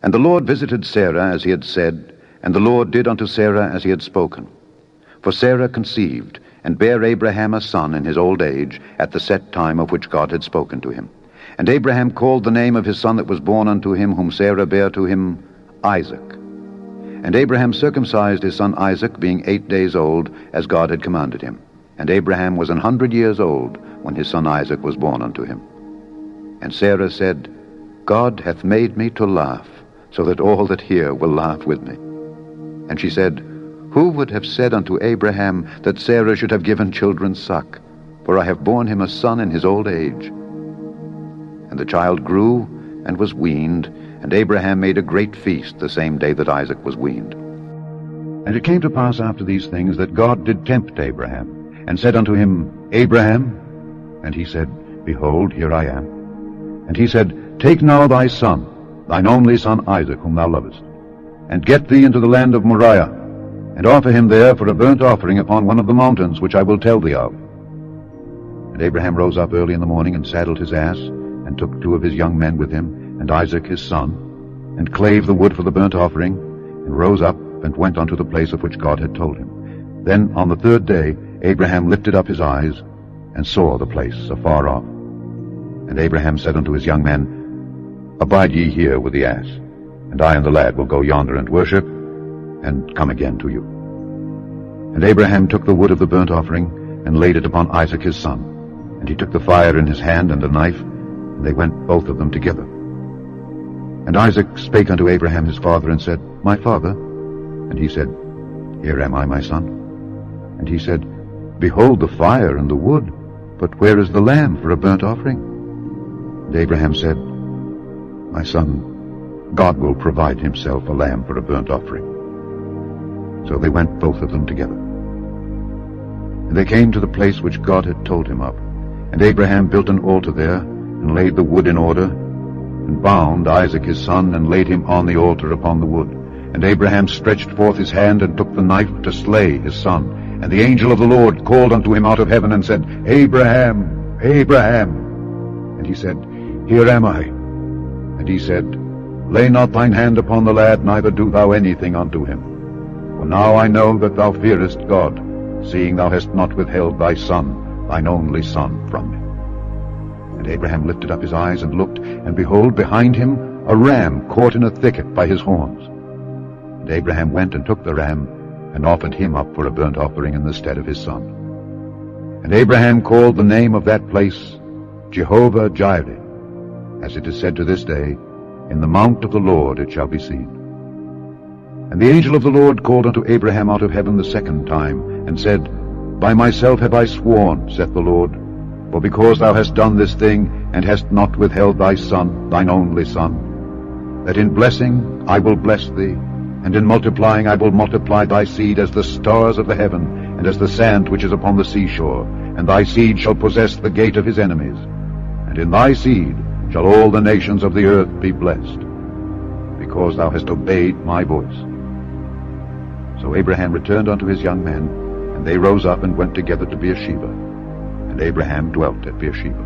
And the Lord visited Sarah as he had said, and the Lord did unto Sarah as he had spoken. For Sarah conceived, and bare Abraham a son in his old age, at the set time of which God had spoken to him. And Abraham called the name of his son that was born unto him, whom Sarah bare to him, Isaac. And Abraham circumcised his son Isaac, being 8 days old, as God had commanded him. And Abraham was 100 years old when his son Isaac was born unto him. And Sarah said, God hath made me to laugh, so that all that hear will laugh with me. And she said, Who would have said unto Abraham that Sarah should have given children suck? For I have borne him a son in his old age. And the child grew and was weaned, and Abraham made a great feast the same day that Isaac was weaned. And it came to pass after these things that God did tempt Abraham, and said unto him, Abraham. And he said, Behold, here I am. And he said, Take now thy son, thine only son Isaac, whom thou lovest, and get thee into the land of Moriah, and offer him there for a burnt offering upon one of the mountains which I will tell thee of. And Abraham rose up early in the morning, and saddled his ass, and took 2 of his young men with him, and Isaac his son, and clave the wood for the burnt offering, and rose up, and went unto the place of which God had told him. Then on the 3rd day Abraham lifted up his eyes, and saw the place afar off. And Abraham said unto his young men, Abide ye here with the ass, and I and the lad will go yonder and worship, and come again to you. And Abraham took the wood of the burnt offering, and laid it upon Isaac his son. And he took the fire in his hand and a knife, and they went both of them together. And Isaac spake unto Abraham his father, and said, My father? And he said, Here am I, my son. And he said, Behold the fire and the wood, but where is the lamb for a burnt offering? And Abraham said, My son, God will provide himself a lamb for a burnt offering. So they went both of them together. And they came to the place which God had told him of. And Abraham built an altar there, and laid the wood in order, and bound Isaac his son, and laid him on the altar upon the wood. And Abraham stretched forth his hand, and took the knife to slay his son. And the angel of the Lord called unto him out of heaven, and said, Abraham, Abraham. And he said, Here am I. And he said, Lay not thine hand upon the lad, neither do thou anything unto him. For now I know that thou fearest God, seeing thou hast not withheld thy son, thine only son, from me. And Abraham lifted up his eyes and looked, and behold, behind him a ram caught in a thicket by his horns. And Abraham went and took the ram, and offered him up for a burnt offering in the stead of his son. And Abraham called the name of that place Jehovah-Jireh, as it is said to this day, In the mount of the Lord it shall be seen. And the angel of the Lord called unto Abraham out of heaven the 2nd time, and said, By myself have I sworn, saith the Lord, for because thou hast done this thing, and hast not withheld thy son, thine only son, that in blessing I will bless thee, and in multiplying I will multiply thy seed as the stars of the heaven, and as the sand which is upon the seashore, and thy seed shall possess the gate of his enemies. And in thy seed shall all the nations of the earth be blessed, because thou hast obeyed my voice. So Abraham returned unto his young men, and they rose up and went together to Beersheba. And Abraham dwelt at Beersheba.